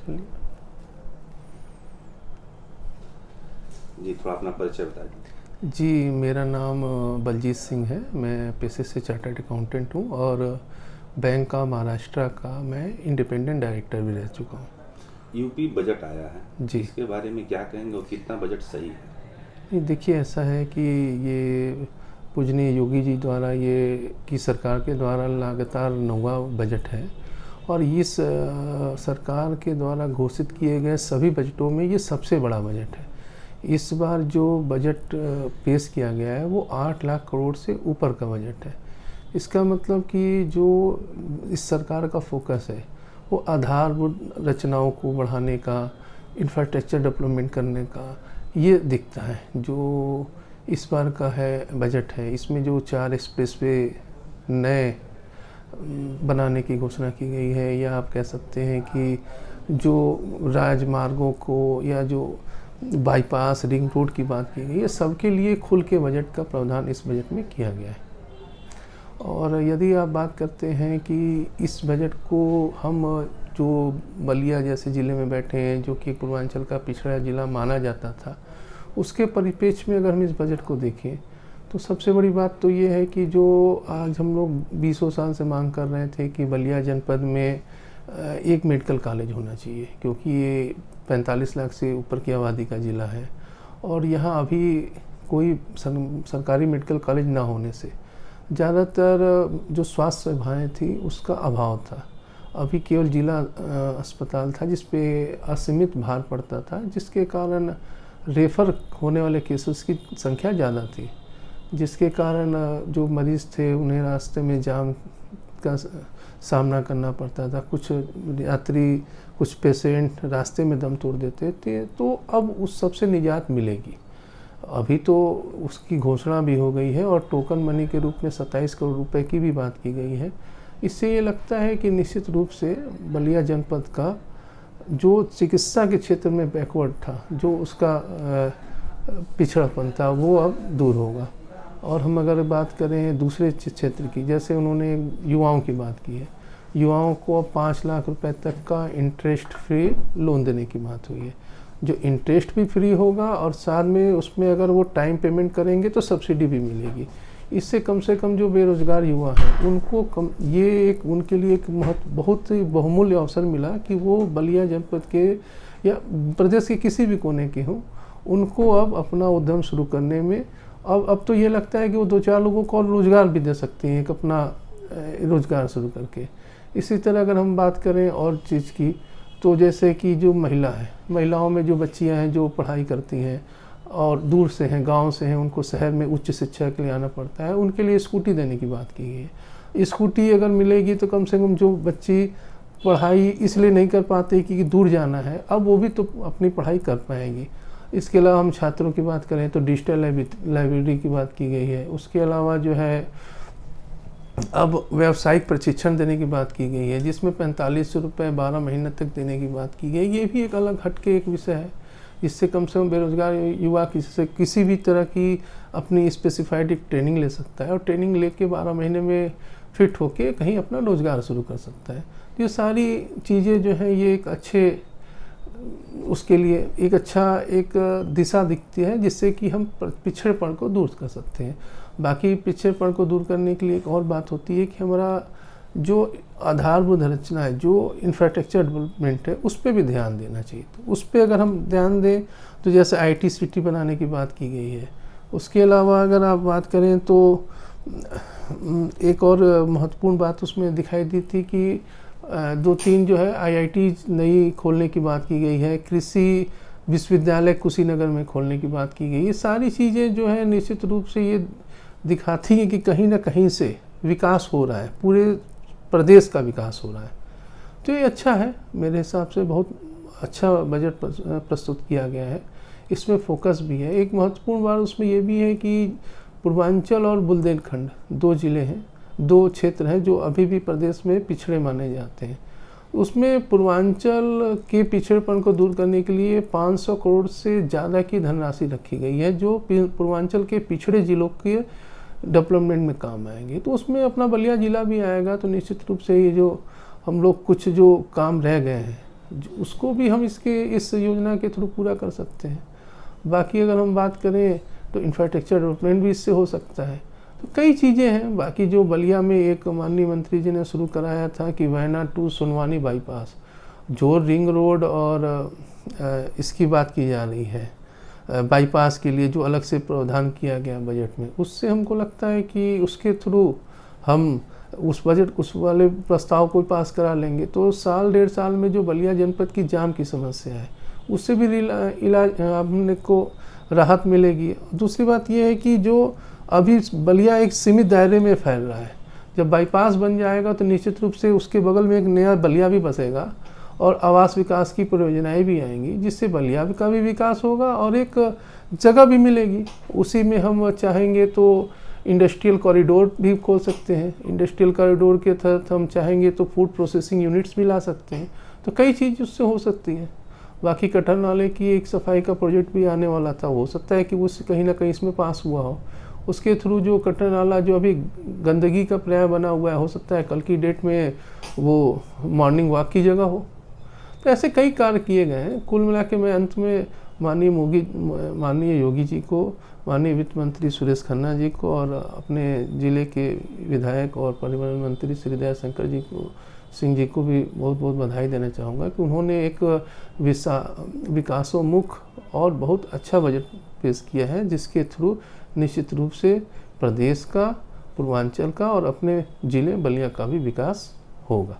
चलिए। जी, थोड़ा अपना परिचय बता दीजिए। जी, मेरा नाम बलजीत सिंह है। मैं पेशे से चार्टर्ड अकाउंटेंट हूँ और बैंक का महाराष्ट्र का मैं इंडिपेंडेंट डायरेक्टर भी रह चुका हूँ। यूपी बजट आया है, जी। इसके बारे में क्या कहेंगे और कितना बजट सही है? नहीं, देखिए ऐसा है कि ये पूजनीय योगी जी द्वारा ये की सरकार के द्वारा लगातार 9वां बजट है और इस सरकार के द्वारा घोषित किए गए सभी बजटों में ये सबसे बड़ा बजट है। इस बार जो बजट पेश किया गया है वो 8 लाख करोड़ से ऊपर का बजट है। इसका मतलब कि जो इस सरकार का फोकस है वो आधारभूत रचनाओं को बढ़ाने का, इंफ्रास्ट्रक्चर डेवलपमेंट करने का, ये दिखता है। जो इस बार का है बजट है, इसमें जो 4 एक्सप्रेसवे नए बनाने की घोषणा की गई है, या आप कह सकते हैं कि जो राजमार्गों को या जो बाईपास रिंग रोड की बात की गई है, सबके लिए खुल के बजट का प्रावधान इस बजट में किया गया है। और यदि आप बात करते हैं कि इस बजट को हम जो बलिया जैसे ज़िले में बैठे हैं, जो कि पूर्वांचल का पिछड़ा ज़िला माना जाता था, उसके परिप्रेक्ष्य में अगर हम इस बजट को देखें तो सबसे बड़ी बात तो ये है कि जो आज हम लोग 20 साल से मांग कर रहे थे कि बलिया जनपद में एक मेडिकल कॉलेज होना चाहिए, क्योंकि ये 45 लाख से ऊपर की आबादी का ज़िला है और यहाँ अभी कोई सरकारी मेडिकल कॉलेज ना होने से ज़्यादातर जो स्वास्थ्य सेवाएँ थी उसका अभाव था। अभी केवल जिला अस्पताल था जिस पे असीमित भार पड़ता था, जिसके कारण रेफ़र होने वाले केसेस की संख्या ज़्यादा थी, जिसके कारण जो मरीज़ थे उन्हें रास्ते में जाम का सामना करना पड़ता था। कुछ यात्री, कुछ पेशेंट रास्ते में दम तोड़ देते थे। तो अब उस सब से निजात मिलेगी। अभी तो उसकी घोषणा भी हो गई है और टोकन मनी के रूप में 27 करोड़ रुपए की भी बात की गई है। इससे ये लगता है कि निश्चित रूप से बलिया जनपद का जो चिकित्सा के क्षेत्र में बैकवर्ड था, जो उसका पिछड़ापन था, वो अब दूर होगा। और हम अगर बात करें दूसरे क्षेत्र की, जैसे उन्होंने युवाओं की बात की है, युवाओं को अब 5 लाख रुपए तक का इंटरेस्ट फ्री लोन देने की बात हुई है, जो इंटरेस्ट भी फ्री होगा और साथ में उसमें अगर वो टाइम पेमेंट करेंगे तो सब्सिडी भी मिलेगी। इससे कम से कम जो बेरोज़गार युवा हैं उनको ये एक उनके लिए एक बहुत ही बहुमूल्य अवसर मिला कि वो बलिया जनपद के या प्रदेश के किसी भी कोने के हों, उनको अब अपना उद्यम शुरू करने में अब तो ये लगता है कि वो 2-4 लोगों को और रोज़गार भी दे सकते हैं, एक अपना रोज़गार शुरू करके। इसी तरह अगर हम बात करें और चीज़ की, तो जैसे कि जो महिलाओं में जो बच्चियां हैं जो पढ़ाई करती हैं और दूर से हैं, गांव से हैं, उनको शहर में उच्च शिक्षा के लिए आना पड़ता है, उनके लिए स्कूटी देने की बात की गई है। स्कूटी अगर मिलेगी तो कम से कम जो बच्ची पढ़ाई इसलिए नहीं कर पाते कि दूर जाना है, अब वो भी तो अपनी पढ़ाई कर पाएंगी। इसके अलावा हम छात्रों की बात करें तो डिजिटल लाइब्रेरी की बात की गई है। उसके अलावा जो है अब व्यावसायिक प्रशिक्षण देने की बात की गई है, जिसमें 4500 रुपये 12 महीने तक देने की बात की गई। ये भी एक अलग हटके एक विषय है, जिससे कम से कम बेरोजगार युवा किसी भी तरह की अपनी स्पेसिफाइड एक ट्रेनिंग ले सकता है और ट्रेनिंग लेके 12 महीने में फिट होके कहीं अपना रोजगार शुरू कर सकता है। तो ये सारी चीज़ें जो हैं ये एक अच्छे उसके लिए एक अच्छा एक दिशा दिखती है, जिससे कि हम पिछड़ेपन को दूर कर सकते हैं। बाकी पिछड़ेपन को दूर करने के लिए एक और बात होती है कि हमारा जो आधारभूत रचना है, जो इंफ्रास्ट्रक्चर डेवलपमेंट है, उस पर भी ध्यान देना चाहिए। तो उस पर अगर हम ध्यान दें तो जैसे IT सिटी बनाने की बात की गई है। उसके अलावा अगर आप बात करें तो एक और महत्वपूर्ण बात उसमें दिखाई दी थी कि 2-3 जो है IIT नई खोलने की बात की गई है। कृषि विश्वविद्यालय कुशीनगर में खोलने की बात की गई। ये सारी चीज़ें जो है निश्चित रूप से ये दिखाती हैं कि कहीं ना कहीं से विकास हो रहा है, पूरे प्रदेश का विकास हो रहा है। तो ये अच्छा है, मेरे हिसाब से बहुत अच्छा बजट प्रस्तुत किया गया है। इसमें फोकस भी है। एक महत्वपूर्ण बात उसमें ये भी है कि पूर्वांचल और बुंदेलखंड 2 ज़िले हैं, 2 क्षेत्र हैं जो अभी भी प्रदेश में पिछड़े माने जाते हैं। उसमें पूर्वांचल के पिछड़ेपन को दूर करने के लिए 500 करोड़ से ज़्यादा की धनराशि रखी गई है, जो पूर्वांचल के पिछड़े ज़िलों के डेवलपमेंट में काम आएंगे। तो उसमें अपना बलिया ज़िला भी आएगा। तो निश्चित रूप से ये जो हम लोग कुछ जो काम रह गए हैं उसको भी हम इस योजना के थ्रू पूरा कर सकते हैं। बाकी अगर हम बात करें तो इंफ्रास्ट्रक्चर डेवलपमेंट भी इससे हो सकता है। तो कई चीज़ें हैं। बाकी जो बलिया में एक माननीय मंत्री जी ने शुरू कराया था कि वायनाड टू सोनवानी बाईपास, जो रिंग रोड और इसकी बात की जा रही है बाईपास के लिए जो अलग से प्रावधान किया गया बजट में, उससे हमको लगता है कि उसके थ्रू हम उस वाले प्रस्ताव को पास करा लेंगे तो साल 1.5 साल में जो बलिया जनपद की जाम की समस्या है उससे भी इलाज हमने को राहत मिलेगी। दूसरी बात यह है कि जो अभी बलिया एक सीमित दायरे में फैल रहा है, जब बाईपास बन जाएगा तो निश्चित रूप से उसके बगल में एक नया बलिया भी बसेगा और आवास विकास की परियोजनाएं भी आएंगी, जिससे बलिया का भी विकास होगा और एक जगह भी मिलेगी। उसी में हम चाहेंगे तो इंडस्ट्रियल कॉरिडोर भी खोल सकते हैं। इंडस्ट्रियल कॉरिडोर के तहत हम चाहेंगे तो फूड प्रोसेसिंग यूनिट्स भी ला सकते हैं। तो कई चीज़ उससे हो सकती है। बाकी कटहल नाले की एक सफाई का प्रोजेक्ट भी आने वाला था, हो सकता है कि वो कहीं ना कहीं इसमें पास हुआ हो। उसके थ्रू जो कटहल नाला जो अभी गंदगी का पर्याय बना हुआ है, हो सकता है कल की डेट में वो मॉर्निंग वॉक की जगह हो। तो ऐसे कई कार्य किए गए हैं। कुल मिला के मैं अंत में माननीय योगी जी को, माननीय वित्त मंत्री सुरेश खन्ना जी को और अपने ज़िले के विधायक और परिवहन मंत्री श्री दयाशंकर सिंह जी को भी बहुत बहुत बधाई देना चाहूँगा कि उन्होंने एक विकासोन्मुख और बहुत अच्छा बजट पेश किया है, जिसके थ्रू निश्चित रूप से प्रदेश का, पूर्वांचल का और अपने ज़िले बलिया का भी विकास होगा।